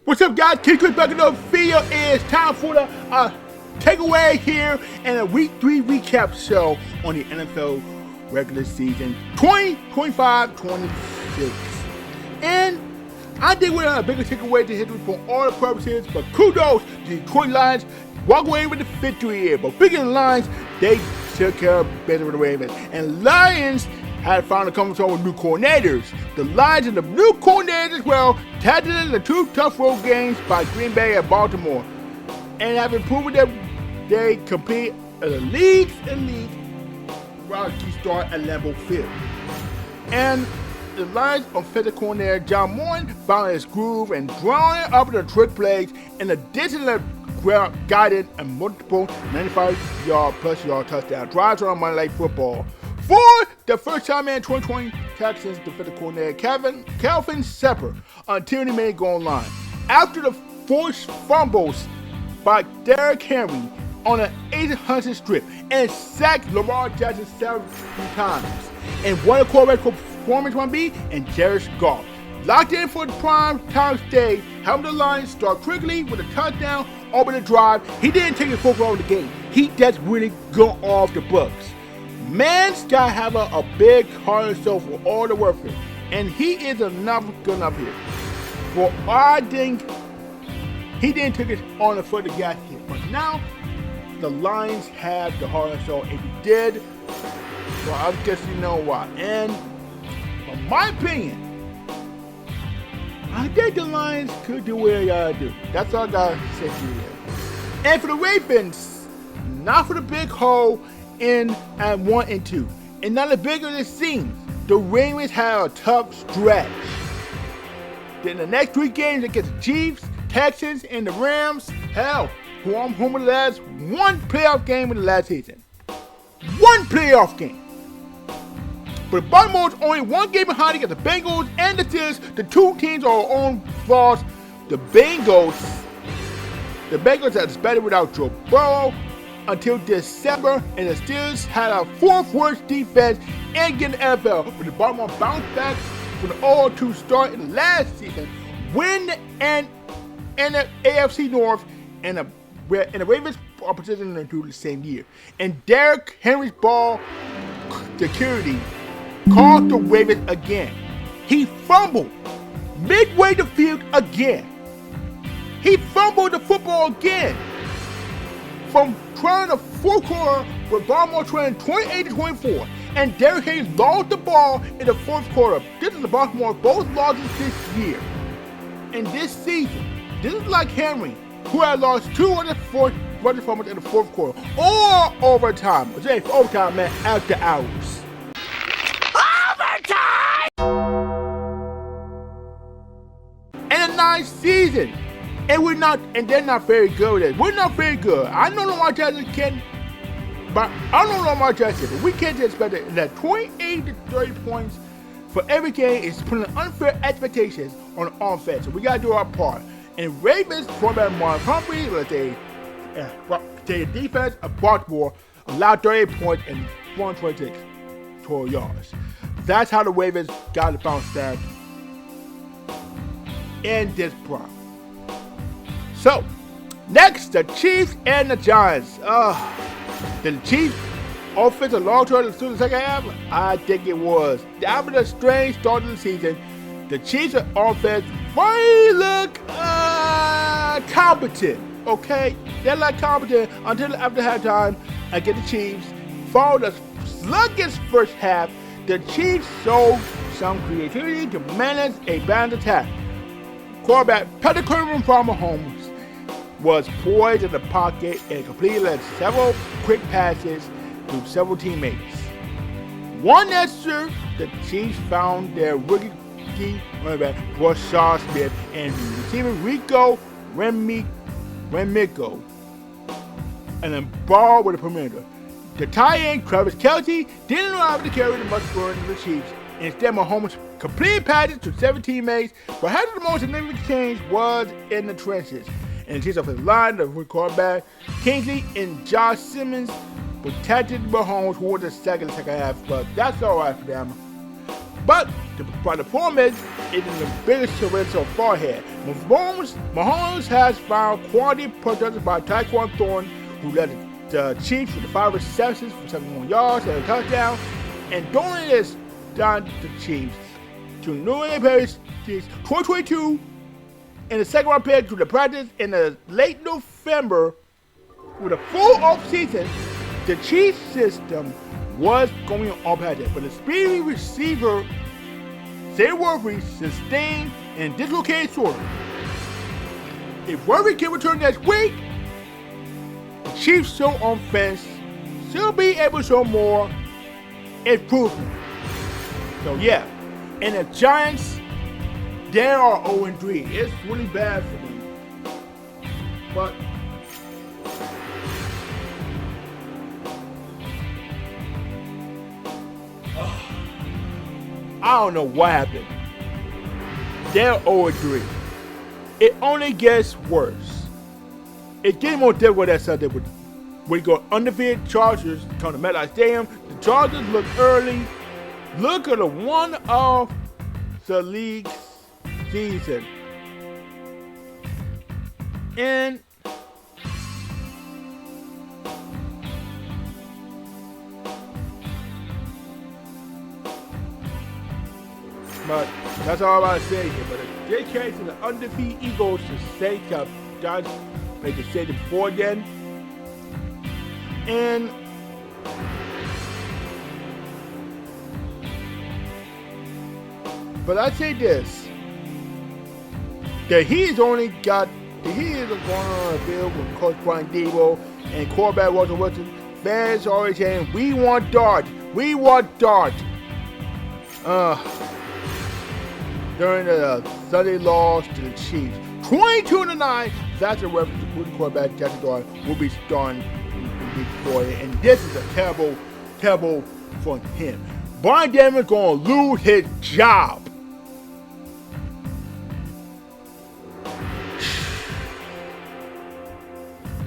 What's up, guys? Kick back in the video. It's time for the takeaway here and a week 3 recap show on the NFL regular season 2025-26. And I think we're on a bigger takeaway to history for all the purposes, but kudos to the Detroit Lions. Walk away with the victory here. But bigger than the Lions, they took care of business with the Ravens. And Lions had found a conversation with new coordinators. The Lions and the new coordinators, well, tested in the 2 tough road games by Green Bay and Baltimore, and have been proven that they compete at the league's elite to start at Lambeau Field. And the Lions offensive coordinator John Morton found his groove and drawing up the trick plays in addition to guided and multiple 95-yard touchdown drives on Monday Night Football. For the first time in 2020, Texans defensive coordinator Kelvin Sepper until he made go online. After the forced fumbles by Derrick Henry on an 800 strip and sacked Lamar Jackson 7 times. And what a quarterback performance might be, and Jared Goff locked in for the prime time stage, helped the Lions start quickly with a touchdown over the drive. He didn't take his foot off the game. He just really go off the books. Man's got to have a big heart and soul for all the work for him. And he is good enough here. For I think he didn't take it on the foot to get here. But now the Lions have the heart and soul. If he did, well, I guess you know why. And in my opinion, I think the Lions could do what they gotta do. That's all I gotta say to you. And for the Ravens, not for the big hole in at 1 and 2. And not as big as it seems. The Ravens had a tough stretch. Then the next 3 games against the Chiefs, Texans, and the Rams, hell, home of the last 1 playoff game in the last season. 1 playoff game. But Baltimore's only 1 game behind against the Bengals and the Steelers. The 2 teams are on flaws. The Bengals are expected without Joe Burrow until December, and the Steelers had a 4th worst defense in the NFL. But the Baltimore bounced back from the 0-2 start in the last season, win and the AFC North, and the Ravens are positioned to do the same year. And Derrick Henry's ball security caught the Ravens again. He fumbled midway the field again. He fumbled the football again. From trying the 4th quarter with Baltimore trailing 28-24, and Derrick Henry lost the ball in the 4th quarter. This is the Baltimore both losses this year. And this season, this is like Henry, who had lost 2 of the 4 fumbles in the 4th quarter, or overtime. Overtime meant after hours. And a nice season. And they're not very good at it. We're not very good. I know Lamar Jackson can, but I don't know Lamar Jackson, but we can't just expect it. That 28 to 30 points for every game is putting unfair expectations on the offense. So we gotta do our part. And Ravens, quarterback Mark Humphrey, the defense of Baltimore allowed 38 points and 126 total yards. That's how the Ravens got to bounce back in this problem. So, next, the Chiefs and the Giants. The Chiefs' offensive long-term through the second half, I think it was. After the strange start of the season, the Chiefs' offense finally look competent. Okay, they're like competent until after halftime against the Chiefs. Followed the sluggish first half, the Chiefs showed some creativity to manage a balanced attack. Quarterback Patrick Mahomes was poised in the pocket and completed several quick passes to several teammates. One extra, the Chiefs found their rookie running back Rashad Smith and receiver Rico Remico, and then ball with the perimeter. The tight end Travis Kelce didn't allow to carry the much burden of the Chiefs. Instead, Mahomes completed passes to 7 teammates, but half of the most significant change was in the trenches. And the Chiefs offensive line, the quarterback Kingsley and Josh Simmons protected Mahomes, who was the second half, but that's all right for them. But But the problem is, it is the biggest career so far here. Mahomes has found quality productions by Tyquan Thornton, who led the Chiefs with the 5 receptions for 71 yards and a touchdown. And during this down the Chiefs to New England Patriots 2022 in the second round pick to the practice in the late November with a full offseason. The Chiefs system was going on pattern, but the speedy receiver Zay Worthy sustained and dislocated shoulder. If Worthy can return next week, the Chiefs show on offense should be able to show more improvement. So yeah, and the Giants, they are 0-3. It's really bad for them. But I don't know what happened. They're 0-3. It only gets worse. It gets more difficult that Sunday when you go undefeated Chargers come to MetLife Stadium. The Chargers look early. Look at the one of the league's season. And but that's all I'm about to say here. But if they carry to the undefeated Eagles to say that Giants make the say before then. And but I say this. The Heat is going on a field with Coach Brian Debo and quarterback Russell Wilson. Fans are always saying, we want Dart. We want Dart. During the Sunday loss to the Chiefs. 22-9, that's a reference to the quarterback Jackson Dart will be starting in week 4. And this is a terrible for him. Brian Denver's going to lose his job.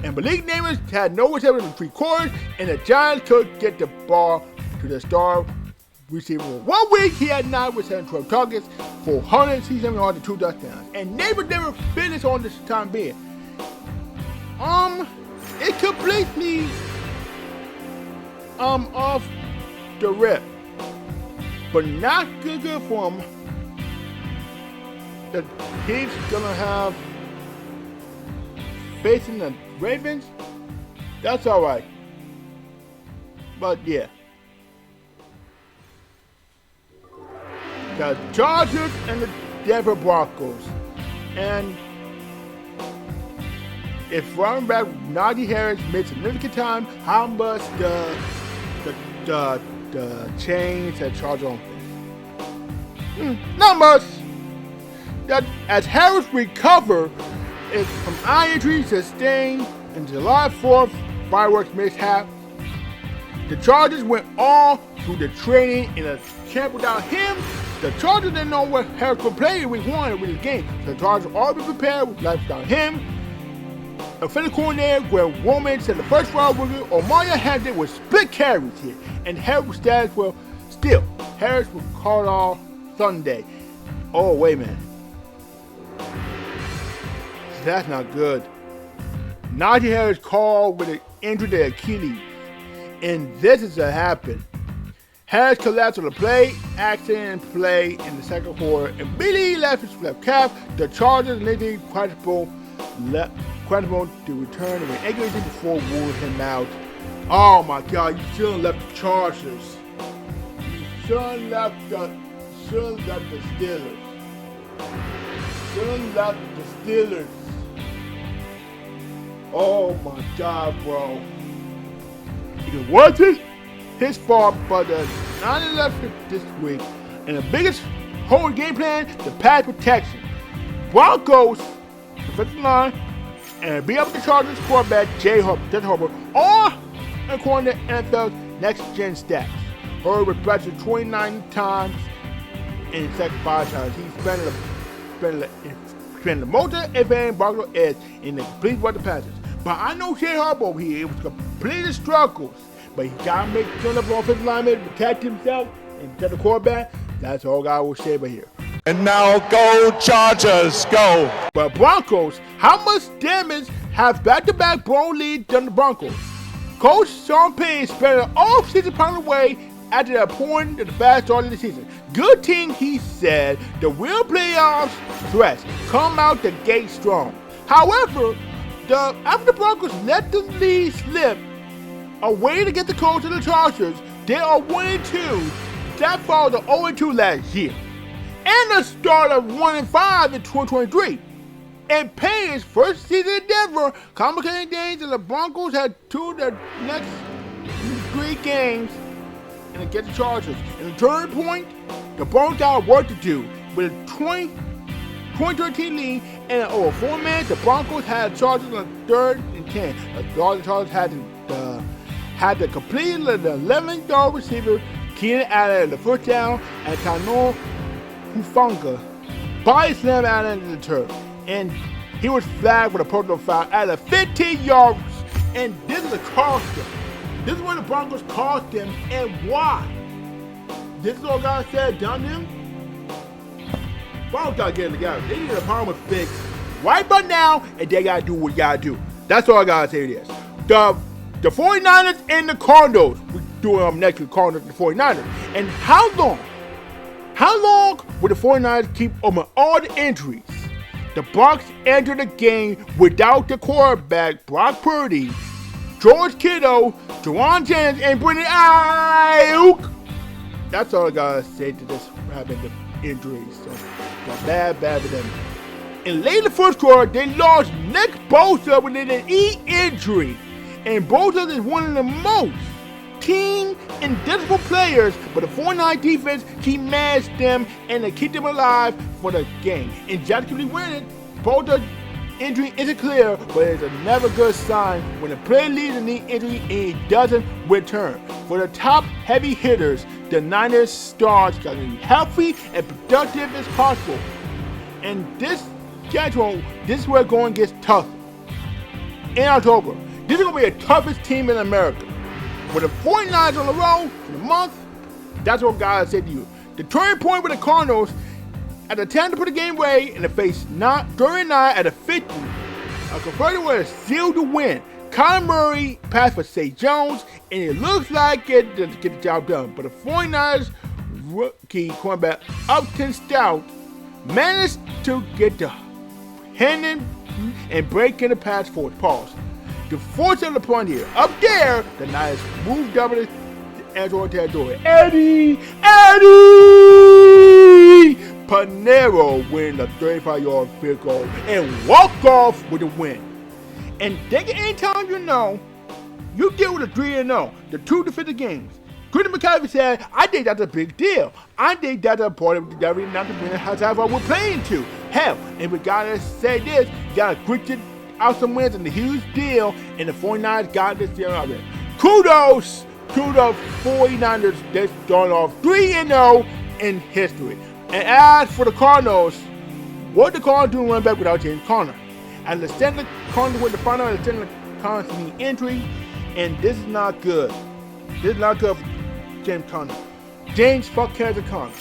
And Malik Neighbors had no reception in 3 quarters, and the Giants could get the ball to the star receiver. 1 week, he had 9 receptions, 12 targets for 167 yards and 2 touchdowns. And Neighbors never finished on this time being. It completely off the rip, but not good for him. The Chiefs gonna have facing the Ravens. That's all right. But yeah, the Chargers and the Denver Broncos. And if running back Najee Harris made significant time, how much the change that Chargers on? Not much. That as Harris recovered from eye injury sustained in July 4th fireworks mishap, the Chargers went all through the training in a camp without him. The Chargers didn't know what Harris could play in week 1 of this game. The Chargers already prepared with life without him. Offensive coordinator Greg Roman said the first round rookie Omarion Hampton was split carries here, and Harris was status well. Still, Harris was called off Sunday. Oh, wait a minute. That's not good. Najee Harris called with an injury to Achilles, and this is to happen. Harris collapsed on the play, accident play in the second quarter, and immediately left his left calf. The Chargers initially questionable to return with injuries before ruling him out. Oh my God! You shouldn't left the Chargers. You shouldn't left the Steelers. Shouldn't left the Steelers. Oh my God, bro! It wasn't his fault, but the 9-11 this week, and the biggest whole game plan, the pass protection. Broncos, defensive line, and be up with the Chargers quarterback Justin Herbert, all according to NFL's next-gen stats. Herbert was pressured 29 times in the second 5 times. He spent the most of the advantage Broncos is in the complete weather passes. But I know Jay Harbaugh over here, it was completely struggles. But he got to make turn up offensive lineman, protect himself, and protect the quarterback. That's all God will say right here. And now go Chargers, go. But Broncos, how much damage has back-to-back blown lead done the Broncos? Coach Sean Payne spent an off-season pounding away after the point at the fast start of the season. Good team, he said. The real playoffs threats come out the gate strong. However, after the Broncos let the lead slip away to get the coach of the Chargers, they are 1-2. That followed the 0-2 last year. And the start of 1-5 in 2023. And Payne's first season in Denver, complicated games, and the Broncos had 2 of their next 3 games and against the Chargers. In the turning point, the Broncos got work to do. With a 2013 lead and over 4 minutes, the Broncos had Chargers on 3rd and 10. The Chargers had to complete the 11th receiver, Keenan Allen, the first down, and Tano Hufanga body slammed Allen into the turf. And he was flagged with a personal foul at the 15 yards. And this is a cost them. This is what the Broncos cost them and why. This is what God said done them. Broncos gotta get it together. They need a problem fixed right by now, and they gotta do what you gotta do. That's all I gotta say to this. The 49ers and the Cardinals. We're doing next with Cardinals and the 49ers. And how long will the 49ers keep on all the injuries? The Bucs entered the game without the quarterback, Brock Purdy, George Kittle, Juwan Jennings, and Brendan Ayuk. That's all I gotta say to this happened to injuries. So bad for them. And late in the first quarter, they lost Nick Bosa with an knee injury. And Bosa is one of the most team indisciplined players, but the 49 defense keep managed them and they keep them alive for the game. And just keep winning. Bosa injury isn't clear, but it's a never good sign when a player leaves a knee injury and he doesn't return. For the top heavy hitters, the Niners stars got to be healthy and productive as possible. And this schedule, this is where going gets tough. In October, this is going to be the toughest team in America. With the 49ers on the road for the month, that's what God said to you. The turning point with the Cardinals, at the time to put the game away, and they faced 39 at a 50, a converted with a seal to win. Kyler Murray passed for St. Jones, and it looks like it to get the job done. But the 49ers rookie cornerback Upton Stout managed to get the hand and break in the pass forward. Pause. The force of the point here. Up there, the Niners moved up in the Android territory. Eddie Panero win the 35-yard field goal and walk off with a win. And think anytime you deal with a 3-0, the 2 defeated games. Christian McCaffrey said, I think that's a big deal. I think that's a part of the devil not to win how we're playing to. Hell, and we gotta say this, you gotta grit out some wins and a huge deal, and the 49ers got this deal out there. Kudos to the 49ers. They're starting off 3-0 in history. And as for the Cardinals, what the Cardinals doing running back without James Conner? And the center Cardinals with the final and the center Conner's knee injury, and this is not good. This is not good for James Conner. James fuck Kansas Conner.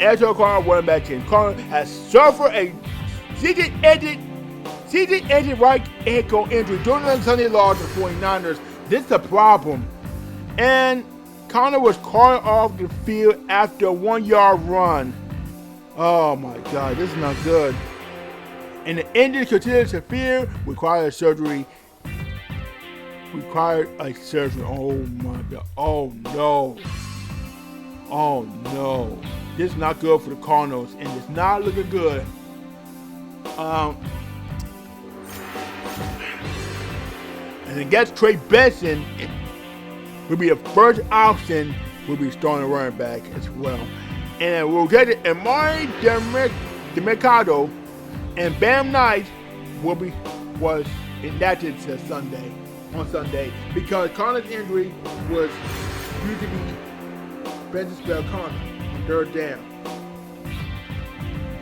As your Cardinals running back James Conner has suffered a season-ending right ankle injury during the Sunday loss to the 49ers. This is a problem. And Conner was carted off the field after a 1-yard run. Oh my God, this is not good. And the injury considered severe, required surgery. Oh my God. Oh no. Oh no. This is not good for the Cardinals, and it's not looking good. And against Trey Benson, will be the first option. Will be starting running back as well. And we'll get it. And Amari DeMercado and Bam Knight was inactive on Sunday because Conner's injury was due to be Benson spell Conner on 3rd down.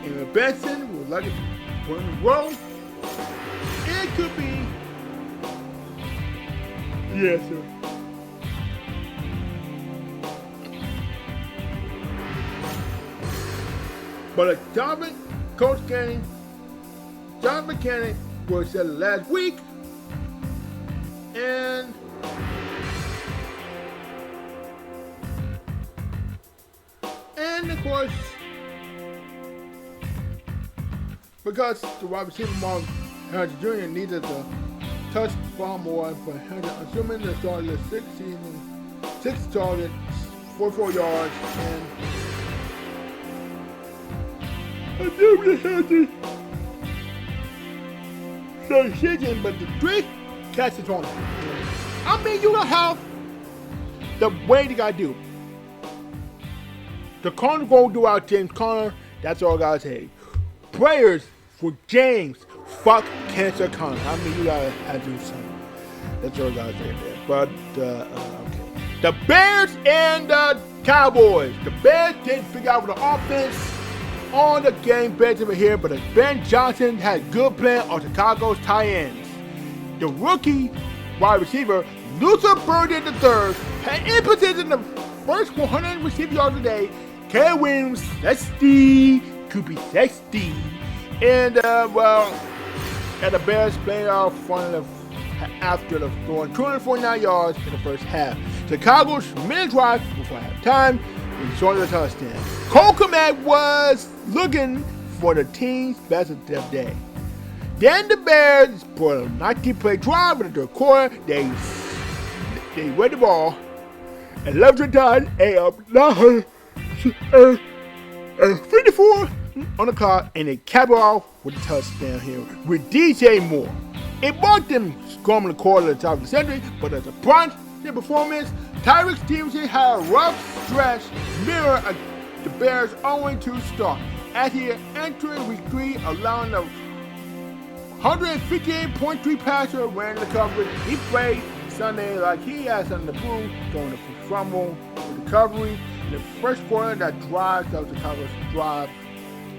And if Benson was lucky to roll, it could be. Yes, sir. But Coach Kenny, John McKinney was said last week, and of course, because the wide receiver Mark Harris Jr. needed to touch far more, but assuming the start of the sixth season, 6 targets, 44 yards, and I do the Harris season, but the 3 catches on him. I mean, you don't have the way they gotta do. The corner gonna do out James Conner. That's all I gotta say. Prayers for James. Fuck Cancer Conner. I mean, you gotta have to do something. That's all I gotta say there. But okay. The Bears and the Cowboys. The Bears didn't figure out the offense on the game bench over here, but Ben Johnson had good plan on Chicago's tight ends. The rookie wide receiver Luther Burden III had impetus in the first 100 receiving yards a day. Caleb Williams, sexy, could be sexy, and and the Bears played off after the throwing 249 yards in the first half. Chicago's minute drive before halftime resulted in a touchdown. Cole Kmet was looking for the team's best of the day. Then the Bears put a 19-play drive in the third quarter. They read the ball and left it down up 54 on the clock, and they cap it off with a touchdown here with DJ Moore. It marked them scoring the quarter at the top of the century, but as a brunch their performance, Tyreek Stevenson had a rough stretch, mirror the Bears' 0-2 start. As he entered week 3, allowing the 158.3 passer ran the coverage. He played Sunday like he had something to prove, throwing the fumble, the recovery. In the first quarter, that was Chicago's drive.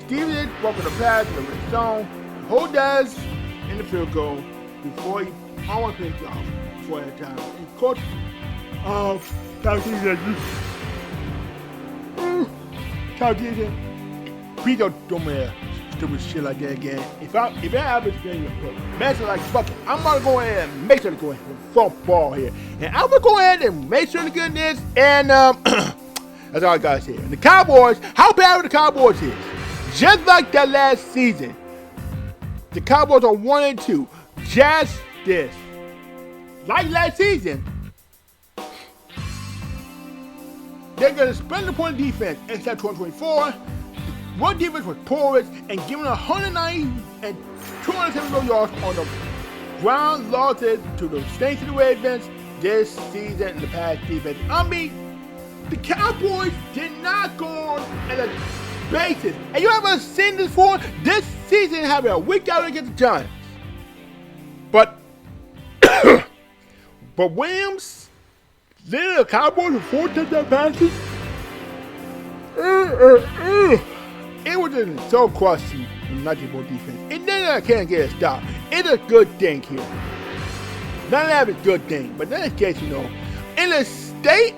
Stevenson broke the pass in the red zone, hold Dez in the field goal before he almost picked off before that time. And coach please don't do me stupid shit like that again. If that happens, man, like fuck it, I'm gonna go ahead and make sure to go ahead and football here, and I'm gonna go ahead and make sure to get this. And that's all I gotta say. And the Cowboys, how bad are the Cowboys is? Just like that last season, the Cowboys are 1-2. Just this, like last season, they're gonna spend the point defense except 2024. One defense was porous and given 190 and 270 yards on the ground, losses to the Saints and the Ravens this season in the past defense. I mean, the Cowboys did not go on at a basis. And you ever seen this before? This season having a week out against the Giants. But Williams led the Cowboys with 4 touchdown passes. It was just so crusty in 94 defense. And then I can't get a stop. It's a good thing here. None of that is a good thing, but in case you know, in the state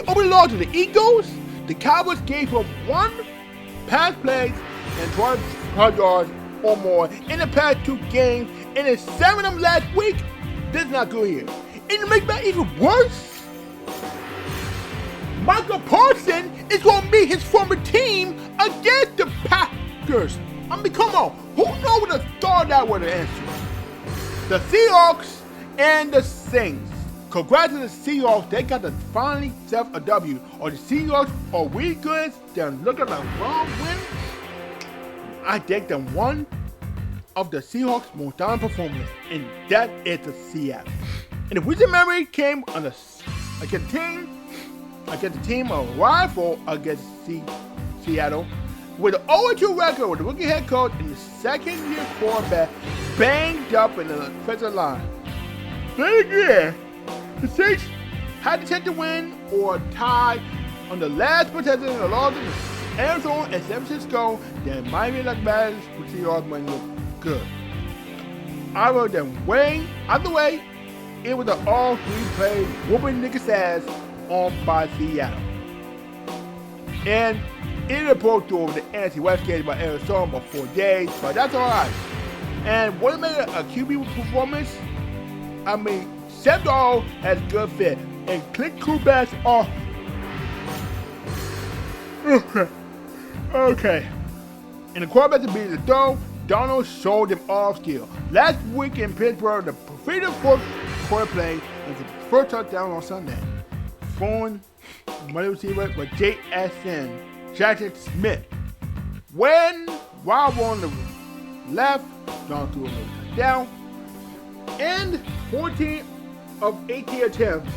open loss to the Eagles, the Cowboys gave up 1 pass plays and 12 yards or more in the past 2 games, and in 7 of them last week. This is not good here. And to make that even worse, Michael Parsons is going to meet his former team against the Packers. I mean, come on. Who knows what the thought that would have answered? The Seahawks and the Saints. Congrats to the Seahawks. They got to finally self a W. Or the Seahawks are really good. They're looking at a wrong win. I think them one of the Seahawks' most dominant performance, and that is the Seattle. And the recent memory came on against the team of rival against Seattle with an 0-2 record with the rookie head coach and the second-year quarterback banged up in the offensive line. Then again, the Saints had to take the win or tie on the last possession of the loss to Arizona and San Francisco. Then Miami like Madden with the Seahawks might look good. Either way, it was an all-three play whooping niggas' ass on by Seattle. And ended up pulled through the NFC West game by Arizona about 4 days, but that's alright. And what made a QB performance? I mean, Sam Darnold has good fit, and Clint Kubiak's off. Okay. And the quarterback to beat the throw, Donald showed them off skill. Last week in Pittsburgh, the freedom fourth quarter play was the first touchdown on Sunday. Throwing wide receiver with J.S.N. Jackson Smith. While on the left, Donald threw a touchdown. And 14 of 18 attempts,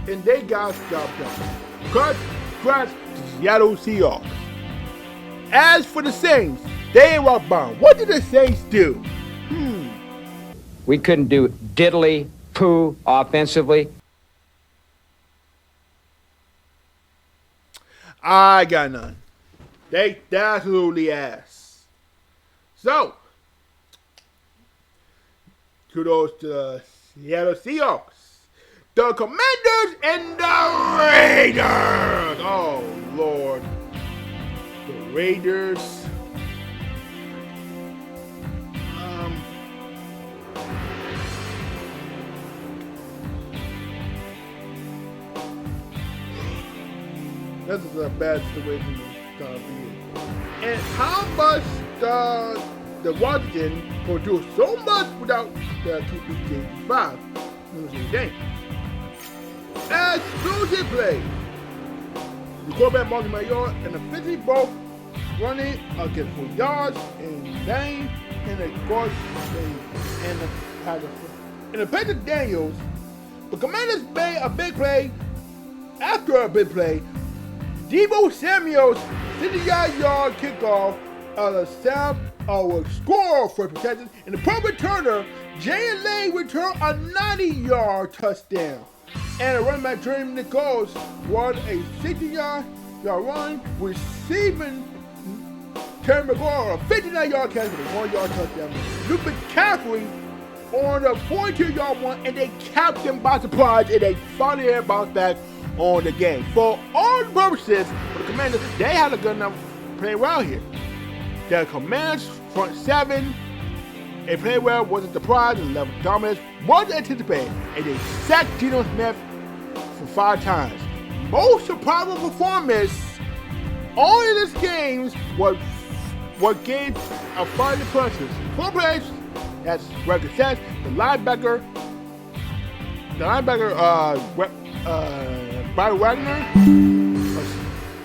and they got job done. Congrats to Seattle Seahawks. As for the Saints, they ain't rock bottom. What did the Saints do? We couldn't do diddly poo offensively. I got none. They absolutely ass. So, kudos to the Seattle Seahawks, the Commanders, and the Raiders. Oh, Lord. The Raiders. This is a bad situation to be in. And how much the Washington produced so much without the QB5 losing the game. Explosive play. The quarterback marking my yard and the 50 both running against 4 yards and Dane and of course and the Packers. In the Patrick Daniels, the Commanders made a big play. After a big play, Deebo Samuel's 50-yard kickoff of the South will score for protection, and the pro returner Jay Lane returned a 90-yard touchdown. And the running back Jeremy Nichols won a 60-yard run, receiving Terry McGraw a 59-yard catch with a 1-yard touchdown. Luke McCaffrey on a 42-yard one, and they kept them by surprise, and they finally had bounced back on the game. For all purposes, for the Commanders, they had a good enough play well here. The Commanders front seven, they played well, wasn't surprised, and level dominance wasn't anticipated, and they sacked Geno Smith for 5 times. Most surprising performance all in this game was what gave a 5 punches. 4 plays, that's record sets. The linebacker, Brian Wagner,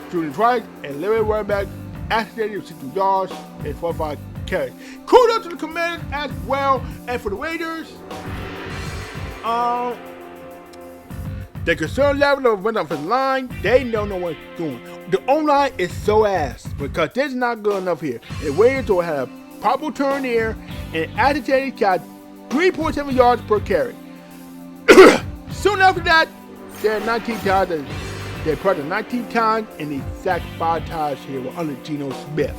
shooting twice, and Larry running back accidentally with 60 yards and 45 carries. Kudos to the Commanders as well, and for the Raiders, the concern level of went off his line, they don't know what they're doing. The O-line is so ass because this is not good enough here. The Raiders will have a proper turn here, and agitated got 3.7 yards per carry. Soon after that, they're 19 times. They put 19 times, and they sacked 5 times here under Geno Smith.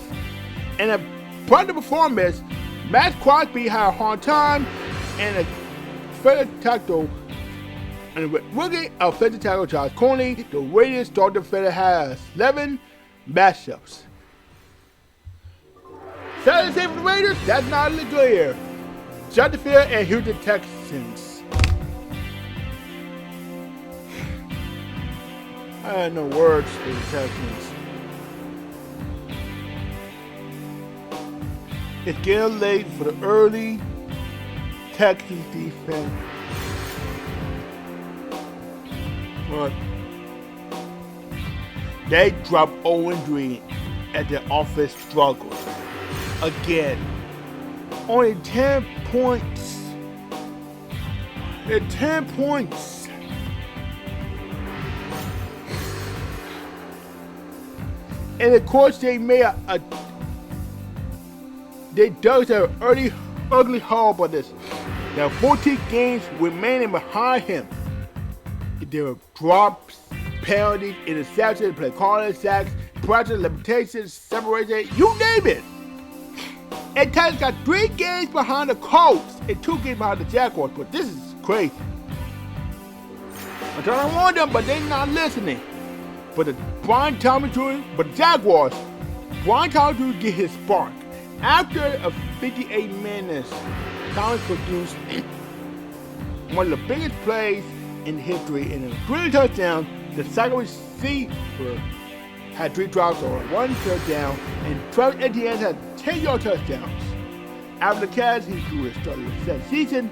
And a part of the performance, Matt Crosby had a hard time, and a defensive tackle, and with rookie offensive tackle Josh Corney, the Raiders starting defender has 11 matchups. Saturday save for the Raiders, that's not really good here. Shut the field and Houston Texans. I had no words for the Texans. It's getting late for the early Texans defense. But they dropped 0-3 at their offense struggles. Again, only 10 points. They're 10 points. And of course, they made they dug an early, ugly hole by this. There are 14 games remaining behind him. There were drops, penalties, interceptions, play calling, sacks, pressure, limitations, separation, you name it. And Titans got 3 games behind the Colts and 2 games behind the Jaguars, but this is crazy. I'm trying to warn them, but they're not listening. But the Brian Thomas Jr., but the Jaguars Brian Thomas get his spark. After a 58 minutes, Thomas produced one of the biggest plays in history in a 3 touchdowns. The second receiver had 3 drops or 1 touchdown, and Travis Etienne had 10-yard touchdowns. After the catch, he threw his start of the season,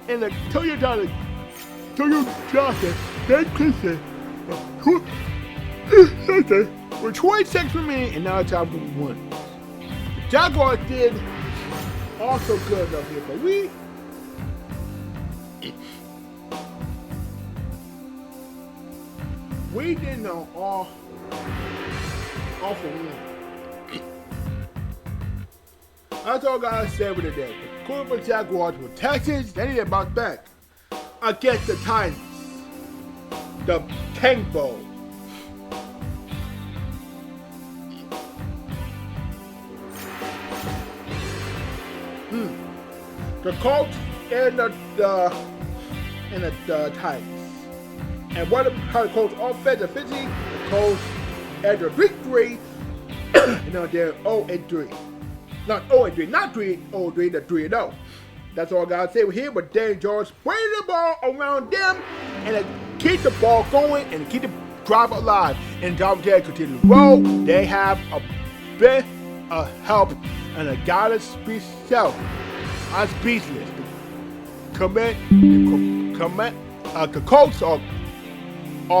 and the Toyota Johnson, Dan Christian, with 26 remaining, and now it's time to win. The Jaguars did also good enough here, but we didn't know all for one. That's all I gotta say for today. The Cleveland Jaguars were Texans, they need to bounce back against the Titans. The Tank Bowl. The Colts and the Titans. And what how the Colts offensively, the Colts after victory, they're 0-3. Not 0-3, not 3-0, they're 3-0. That's all I gotta say here, but Dan George spray the ball around them and keep the ball going and keep the drive alive. And Tom Terry continue to roll. They have a bit of help and a gotta speak self. I'm speechless. The Colts are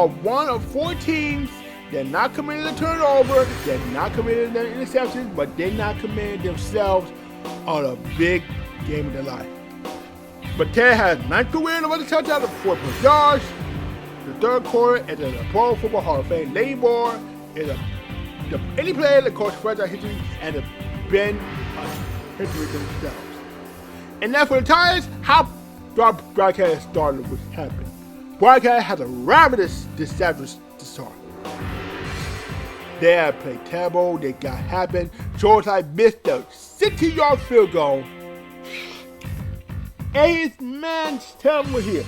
one of 4 teams. They're not committing a turnover. They're not committing the interceptions, but they're not committing themselves on a big game of their life. But Terry has 9 career and a touchdown of 4 yards. The third quarter is a Pro Football Hall of Fame. Labor is any player in the coach franchise history and have been a history themselves. And now for the Titans, how broadcast started what happened. Broadcast has a ravenous disastrous start. They had played terrible, they got happened. George missed a 60-yard field goal. And his man's terrible here.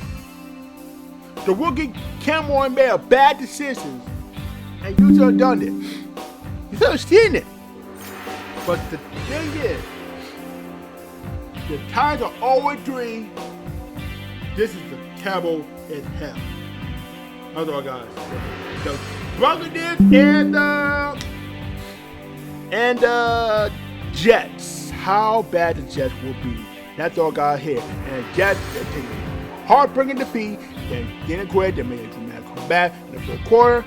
The rookie Cameron made a bad decision, and you should have done it. You should have seen it. But the thing is, the Titans are 0-3. This is the terrible as hell. That's all I gotta say. The Buccaneers and the Jets. How bad the Jets will be. That's all I got here. And the Jets, they're taking a heartbreaking defeat. They're getting quit. They made a dramatic comeback in the 4th quarter.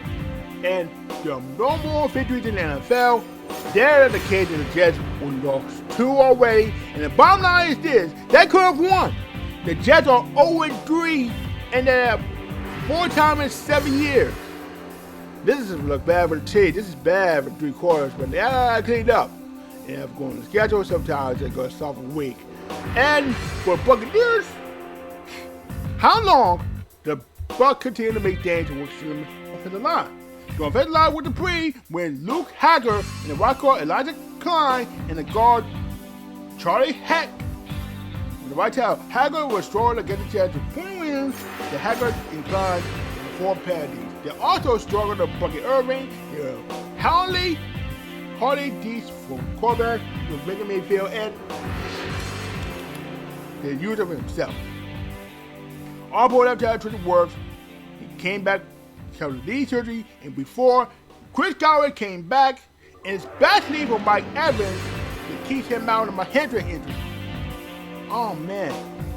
And there are no more victories in the NFL. They're the case of the Jets who lost 2 already. And the bottom line is this. They could have won. The Jets are 0-3 and they're 4 times in 7 years. This doesn't look bad for the team. This is bad for 3 quarters, but they are cleaned up. They have going to schedule. Sometimes they go soft a week. And for Buccaneers, how long the Bucs continue to make damage with the offensive line? The offensive line with the pre when Luke Hager and the right guard Elijah Klein and the guard Charlie Heck. In the right tackle, Hager was strong to get the chance to point wins. The Hager inclined in the 4 penalties. They also struggled to Bucky Irving, Harley Dees from quarterback with Baker Mayfield, and they used him himself. All board after that treatment works, he came back to knee surgery, and before Chris Godwin came back, and it's bad knee for Mike Evans to keep him out of my hamstring injury. Oh man.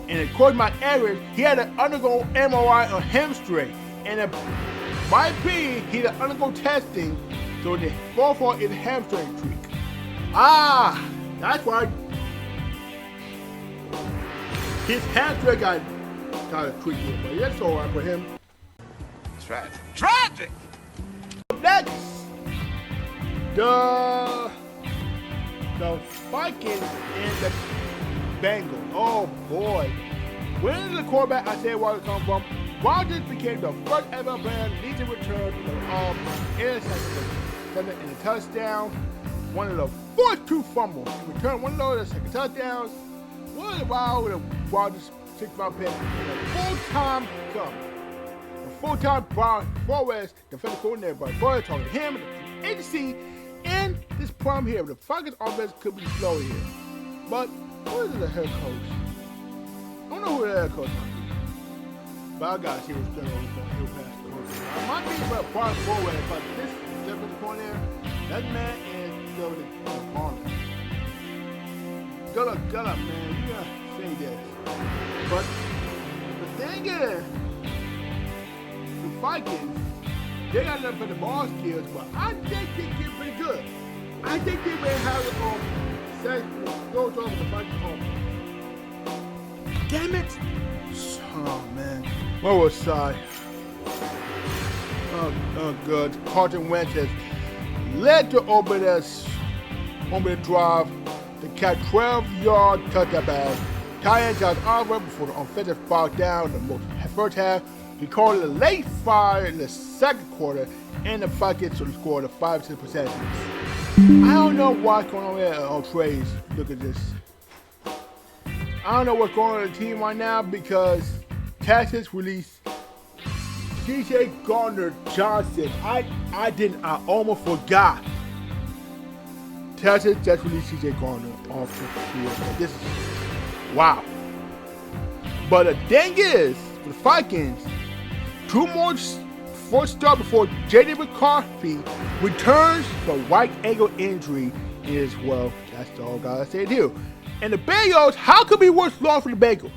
And of course Mike Evans, he had to undergo MRI on hamstring. And my opinion, he had to undergo testing so the fall is hamstring tweak. That's why his hamstring got kind of tweaked, but that's all right for him. Tragic! Next, the Vikings and the Bengals. Oh boy. Where did the quarterback Isaiah Rodgers come from? Rodgers became the first ever player to lead the return of interception in a touchdown. One of the first 2 fumbles. He returned one of those second touchdowns. One of the wild with a Rodgers 6-round pick and a full-time come. A full-time Brian Flores defensive coordinator, but Flores talking to him at the agency, and this problem here. The Falcons offense could be slow here. But who is the head coach? I don't know who the head coach might be. But I got to see what's going on here past the coach. I might be about far forward, but this difference point there, that man is still the corner. Good up, man. You gotta say this. But the thing is, the Vikings, they got enough for the ball skills, but I think they get pretty good. I think they may have it on goes over the Vikings offense. Damn it! Oh man. What was side? Oh good. Carson Wentz has led to over the drive to catch 12-yard touchdown pass. Ty Josh Oliver before the offensive foul down in the first half. He called it a late fire in the second quarter, and the Vikings scored a 5-6 possessions. I don't know what's going on there on trades. Look at this. I don't know what's going on in the team right now because Texas released C.J. Gardner-Johnson. I almost forgot. Texas just released C.J. Gardner off the field. This is wow. But the thing is, for the Vikings, 2 more first start before J.D. McCarthy returns from right ankle injury as well. That's all I gotta say to you. And the Bengals, how could be worse loss for the Bengals?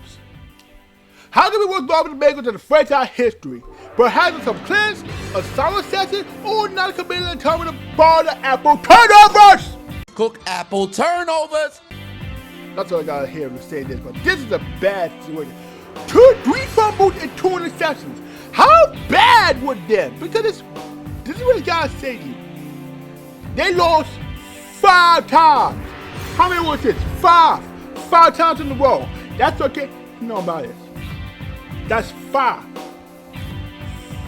How could be worse loss for the Bengals in the franchise history? But having some cleanse, a solid session, or not committing a turn with the ball to apple turnovers! Cook apple turnovers! That's all I gotta hear to say this, but this is a bad situation. 3 fumbles and 2 interceptions. How bad would them? Because this is what I gotta say to you. They lost 5 times. How many was this? 5. 5 times in a row. That's okay. You know about this. That's 5.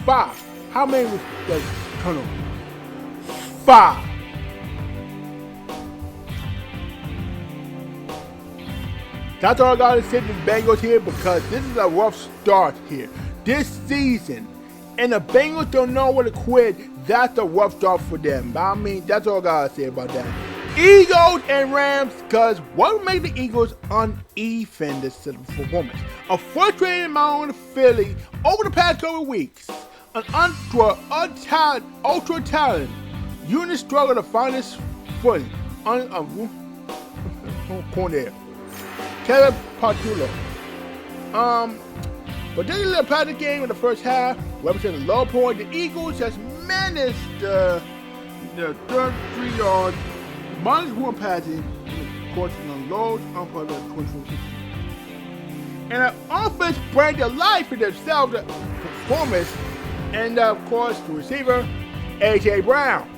5. How many was that turnover? 5. That's all I gotta say to the Bengals here because this is a rough start here. This season, and the Bengals don't know when to quit. That's a rough start for them. But I mean, that's all I gotta say about that. Eagles and Rams, because what would make the Eagles uneven this performance? A frustrating amount of Philly over the past couple weeks. An ultra talent unit struggle to find its footing. Corner. Caleb Patullo. But this is a passing game in the first half, representing the low point. The Eagles just managed the 33-yard -1 passing in the course of the lows on the 24-16. And the offense brought to life in themselves the performance, and of course the receiver, A.J. Brown.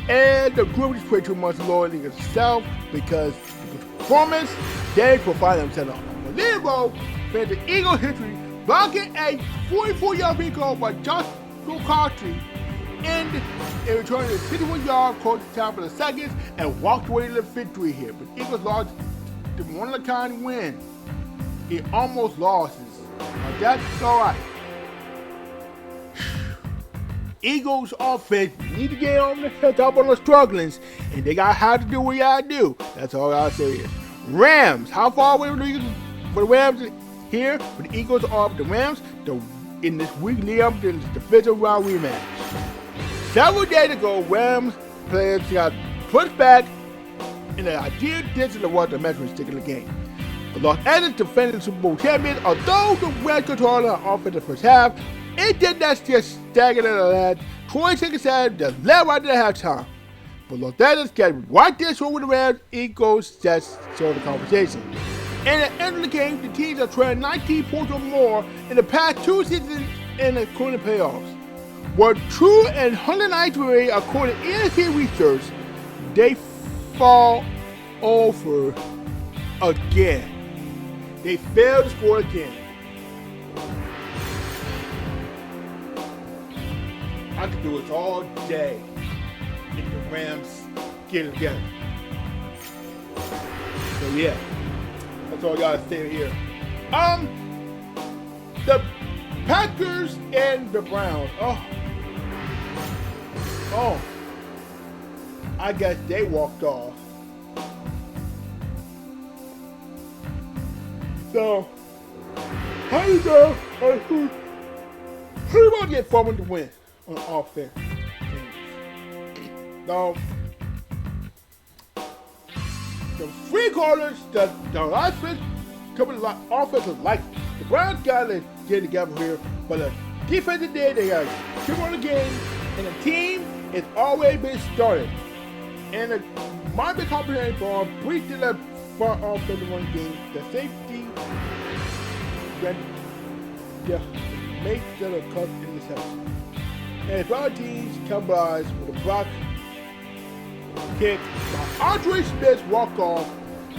And the group is pretty too much loyalty to itself because the performance they provide themselves unbelievable. The Eagles history, blocking a 44-yard field goal by Josh McCarthy, and in returning a 61-yard close to time for the seconds and walked away to the victory here. But Eagles lost the one-of-a-kind win. He almost lost it. But that's all right. Eagles offense need to get on the top on the strugglings, and they got how to do what you gotta do. That's all I gotta say is. Rams, how far away were the Eagles for the Rams? Here, with the Eagles off the Rams, in this week lead up to the divisional round rematch. Several days ago, Rams players got pushed back in the ideal distance of what the match was sticking the game. The Los Angeles defending Super Bowl champions, although the Rams controlled the offense in the first half, it did not just stagger the lad. 26 seconds just left right at halftime. But Los Angeles got right there over the Rams. Eagles just showed the conversation. And at the end of the game, the teams are trailing 19 points or more in the past 2 seasons in the current playoffs. Were true and 193 according to ESPN research, they fall over again. They failed to score again. I could do this all day if the Rams get it together. So yeah. That's all I gotta say here. The Packers and the Browns. I guess they walked off. So, how you go? Who you want to get forward to win on offense? Now, the three quarters, the offense, couple of offensive like the Browns got to get together here, but the defensive day they got 2 more games, and the team is always been started. And the might be complicated for breach to the front offensive one game, the safety, then make the cut in the section. And the other teams capitalize with a block kick by Andre Smith's walk-off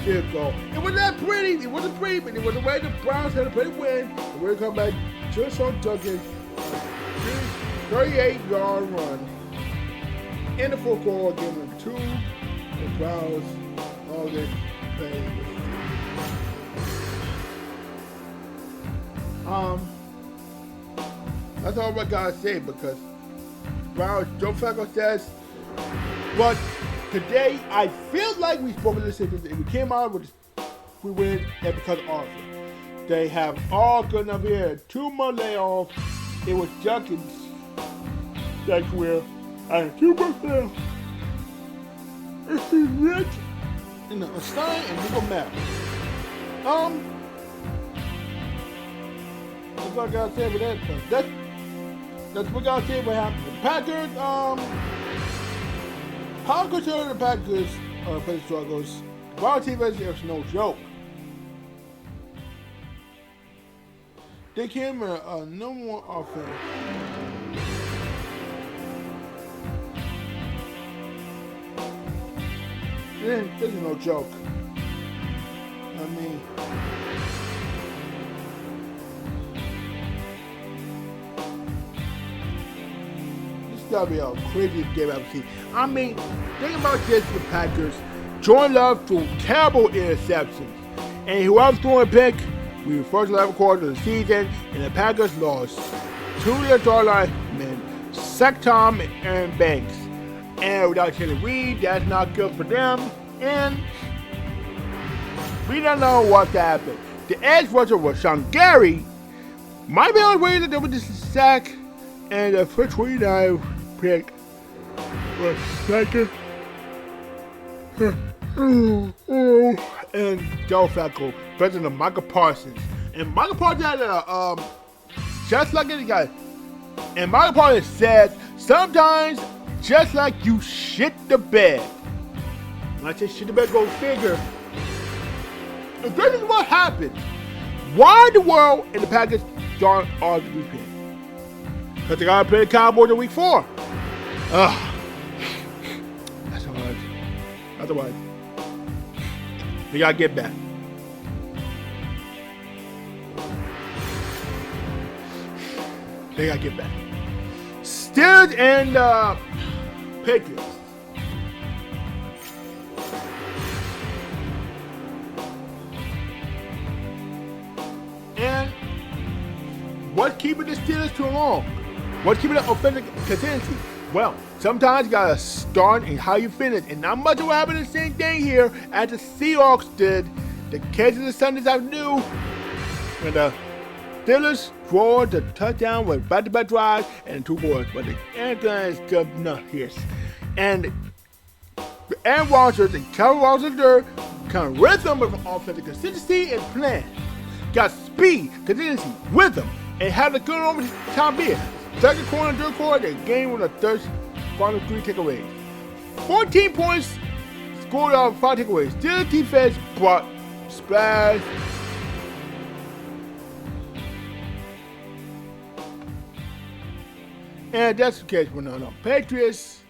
field goal. It wasn't that pretty. It wasn't pretty, but it was the way the Browns had to play to win. And we're going to come back just on Duggan. 38-yard run. In the fourth quarter, giving them 2. The Browns all this play. That's all I gotta say because Browns, Joe Flacco says, but today I feel like we spoke to the Sixers. If we came out with we win, and because of offense. They have all good enough here. 2 more layoffs. It was Junkins, Jack Will, and 2 more layoffs. It's rich in the Stein and Nico Matt. That's what I gotta say with that. That's what I gotta say what happened. The Packers, how concerned the Packers play struggles. The Browns team is no joke. They came in no more offense. This is no joke. I mean, this gotta be a craziest game I've seen. I mean, think about this with the Packers. Jordan Love threw terrible interceptions. And whoever's throwing a pick, we were first 11 quarters of the season, and the Packers lost 2 of their star linemen, Zach Tom and Aaron Banks. And without Kenny Reed, that's not good for them. And we don't know what happened. The edge rusher was Sean Gary. Might be on the way that there was just a sack. And the first 29 pick was second. And Joe Flacco, president of Michael Parsons. And Michael Parsons had a, just like any guy. And Michael Parsons said, sometimes, just like you shit the bed. When I say shit the bed, go figure. If this is what happened, why in the world in the Packers don't all the weekend? Because they got to play the Cowboys in week 4. Ugh. That's hard. Otherwise, they got to get back. They got to get back. Steelers and Patriots. And what's keeping the Steelers too long? What's keeping the offensive consistency? Well, sometimes you gotta start and how you finish. And not much will happen the same thing here as the Seahawks did. The Kansas Sundays afternoon. When the Steelers scored the touchdown with back-to-back drives and 2 quarters. But the Anaheim is good enough here. And Aaron Rodgers and Kevin Rodgers kind of rhythm of offensive consistency and plan. Got speed, consistency, rhythm, and had a good over time being. Second quarter, third quarter, the game with a third final 3 takeaways. 14 points scored out of 5 takeaways. Still defense brought splash. And that's the case with the Patriots.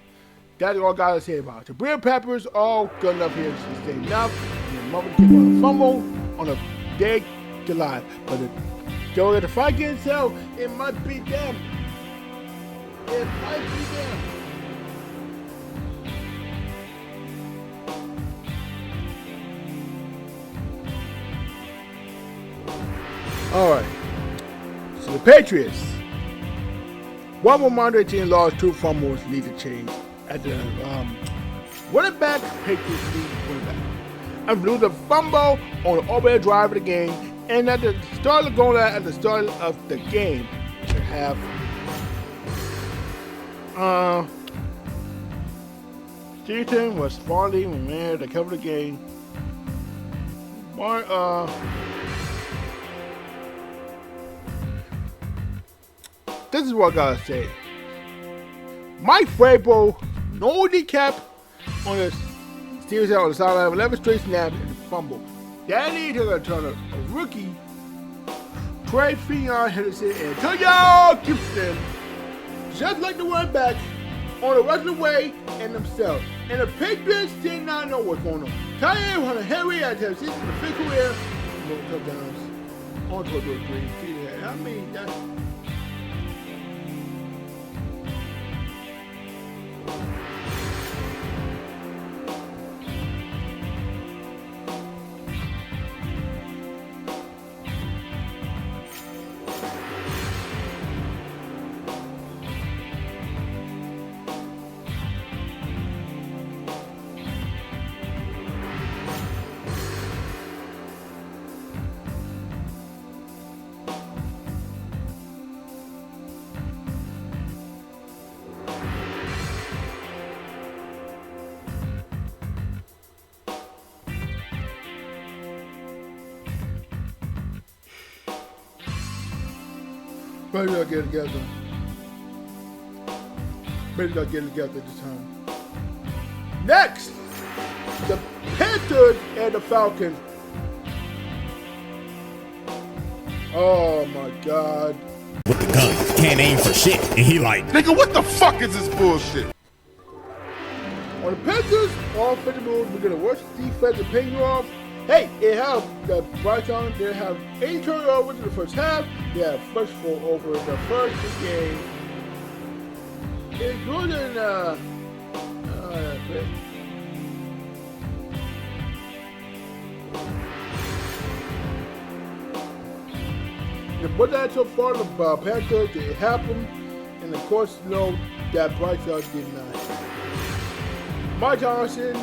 That's all I gotta say about it. The Brim Peppers all good enough here to stay enough. And the mother keep on a fumble on a big July. But if the fight gets held, it might be them. It might be them. Alright. So the Patriots. One more Monday team lost, 2 fumbles lead the change at the Running back, Patriots lead running back. And lose a fumble on the opening drive of the game, and at the start of going at the start of the game to have Stevenson was finally man to cover the game. This is what I gotta say. Mike Vrabel, no decap on the Stevenson on the sideline, 11 straight snaps and a fumble. That needs to turn a rookie, Trey Fionn Henderson, and Antonio Gibson, just like the running back, on the rest of the way and themselves. And the Patriots did not know what's going on. Tyler Hunter Henry had to assist in the fifth career, no touchdowns, on 12-3. I mean, that's. Maybe they'll get it together. Maybe they'll get it together this time. Next, the Panthers and the Falcons. Oh my God. With the gun, can't aim for shit. And he like, Nigga, what the fuck is this bullshit? On the Panthers, offensive moves, we're gonna worst defense and paying you off. Hey, it have the Brighton, they have 8 turnovers in the first half. They have first 4 over the first game. It's good in but that so far the Panthers, it happened, and of course, you know that Brighton did not. Mike Johnson,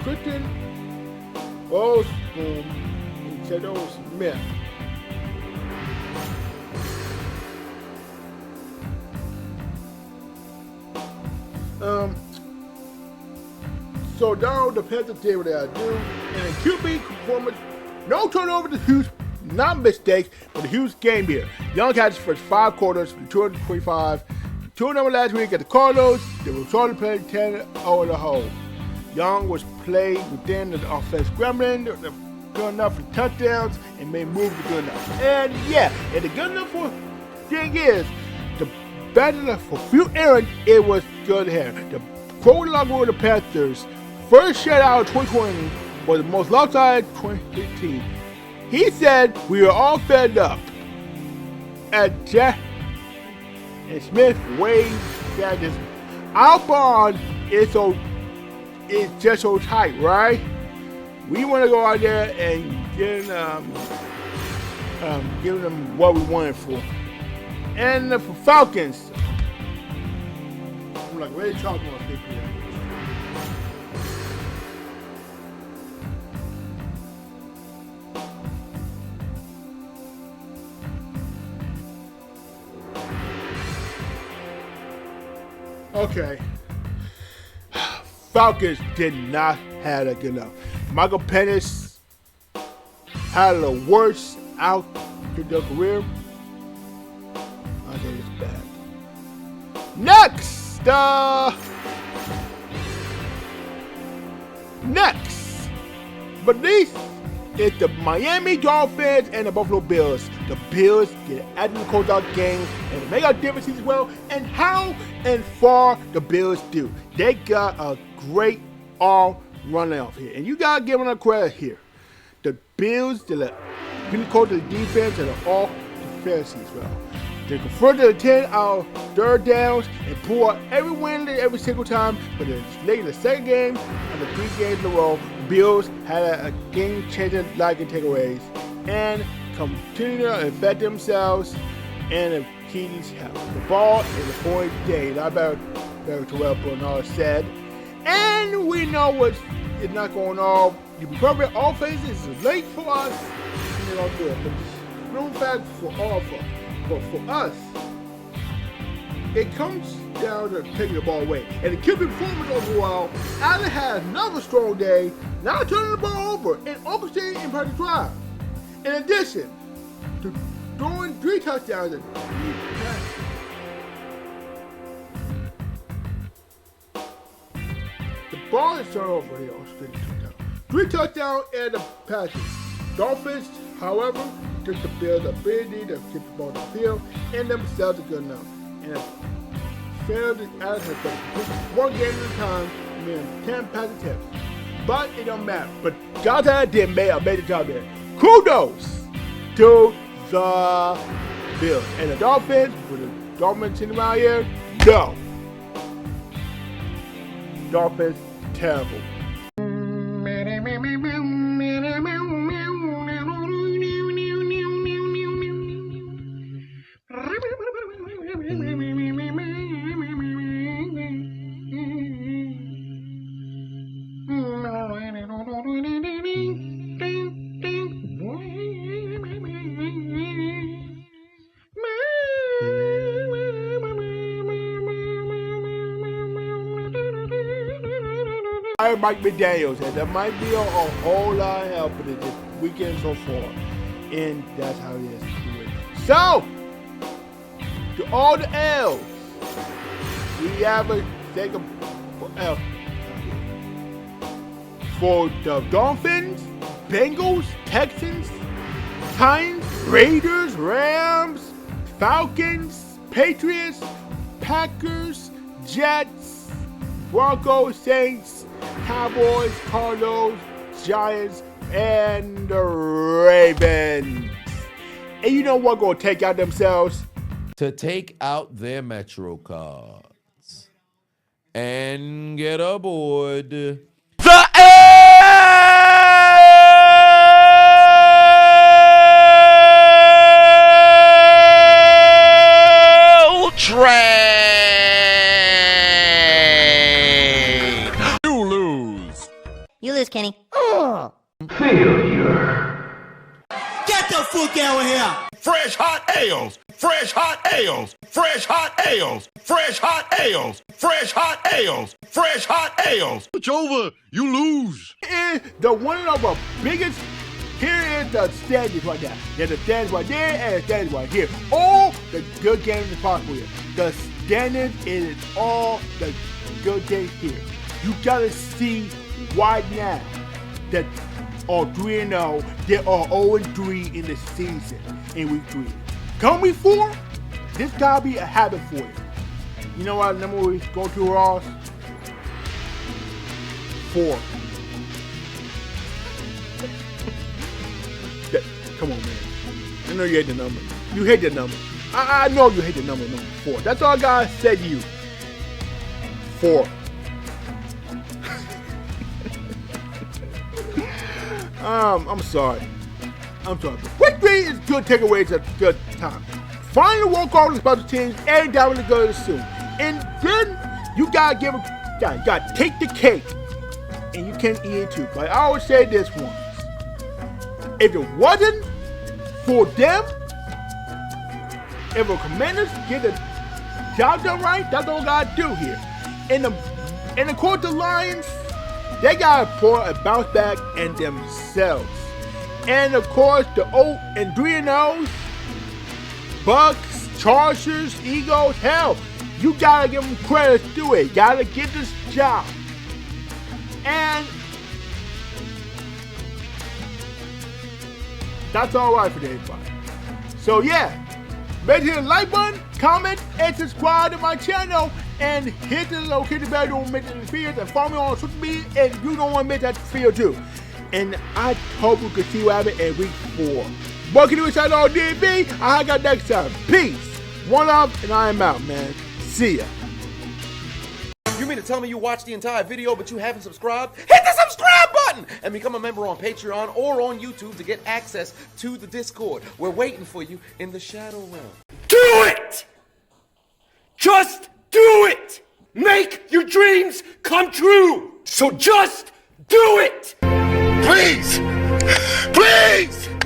Christian Osborne, and Shadow Smith. So now the Panthers did what they had to do, and a QB performance, no turnover to Hughes, not mistakes, but a huge game here. Young had his first 5 quarters for 225. 2-0 last week at the Cardinals. They were trying to play 10-0 the whole. Young was played within the offense gremlin, good enough for touchdowns, and made moves good enough. And yeah, and the good enough for thing is, the bad enough for few errands, it was good here. The quote along with the Panthers, first shutout of 2020 was the most lopsided 2018. He said, we are all fed up. And Jack and Smith Wade said this. Our bond is just so tight, right? We want to go out there and give them what we wanted for. And for Falcons, I'm like, where are you talking about this here? Okay. Falcons did not have a good enough. Michael Penix had the worst out to their career. I think it's bad. Next, but these is the Miami Dolphins and the Buffalo Bills. The Bills get added to the closeout game and make a difference as well. And how and far the Bills do. They got a great all running off here. And you gotta give them a credit here. The Bills did a really close to the defense and all defense as well. They converted the 10 out of third downs and pull out every win every single time. But then late in the second game and the 3 games in a row, Bills had a game-changing like takeaways and continue to infect themselves and the keys have the ball in the point day. Not better to well put all said. And we know what's not going on. The appropriate offense is late for us. And they're going to do it. But it's no fact for all of us. But for us, it comes down to taking the ball away. And to keep performance overall, Allen has another strong day, not turning the ball over and orchestrating impressive drive. In addition to throwing 3 touchdowns and 3 passes. The ball is turned over here on 3 touchdowns and the passes. Dolphins, however, just the Bills' ability to keep the ball on the field and themselves are good enough. And failed to add one game at a time, meaning 10 pass attempts. But it don't matter. But Johnson did make a major job there. Kudos to the Bills. And the Dolphins, with the Dolphins sitting around here, no. Dolphins, terrible. Mike McDaniels, and that might be a whole lot of help in this weekend so far, and that's how it is to do it. So, to all the L's, we have a second L for the Dolphins, Bengals, Texans, Titans, Raiders, Rams, Falcons, Patriots, Packers, Jets, Broncos, Saints, Cowboys, Cardinals, Giants, and the Ravens. And you know what gonna take out themselves? To take out their Metro cards and get aboard the L train. You lose, Kenny. Failure. Get the fuck out of here! Fresh hot ales. Fresh hot ales. Fresh hot ales. Fresh hot ales. Fresh hot ales. Fresh hot ales. It's over. You lose. And the one of our biggest, here is the standings right now. There's the standings right there and the standings right here. All the good games is possible here. The standings is all the good games here. You gotta see right now that are 3-0, they are 0-3 in the season in week 3. Come week 4, this gotta be a habit for you. You know what number we go to, Ross? 4. Come on, man. I know you hate the number. You hate the number. I know you hate the number 4. That's all God said to you. 4. I'm sorry. Week 3 is good takeaways at good time. Finally walk off the special teams and down with the good soon. And then you gotta gotta take the cake. And you can eat it too. But I always say this once. If it wasn't for them, if the Commanders get the job done right, that's all gotta do here. And of course the Lions, they gotta pour a bounce back in themselves. And of course the 0-3-0s, Bucks, Chargers, Eagles, hell, you gotta give them credit to do it. Gotta get this job. And that's all right for everybody. So yeah, make sure to like button, comment, and subscribe to my channel. And hit the location bell, don't miss the videos, and follow me on social media, and you don't want to miss that video too. And I hope we can see what happens in week 4. Welcome to Inside All DB. I got next time. Peace. One love, and I am out, man. See ya. You mean to tell me you watched the entire video but you haven't subscribed? Hit the subscribe button and become a member on Patreon or on YouTube to get access to the Discord. We're waiting for you in the Shadow Realm. Do it! Just do it! make your dreams come true. So just do it. Please, please.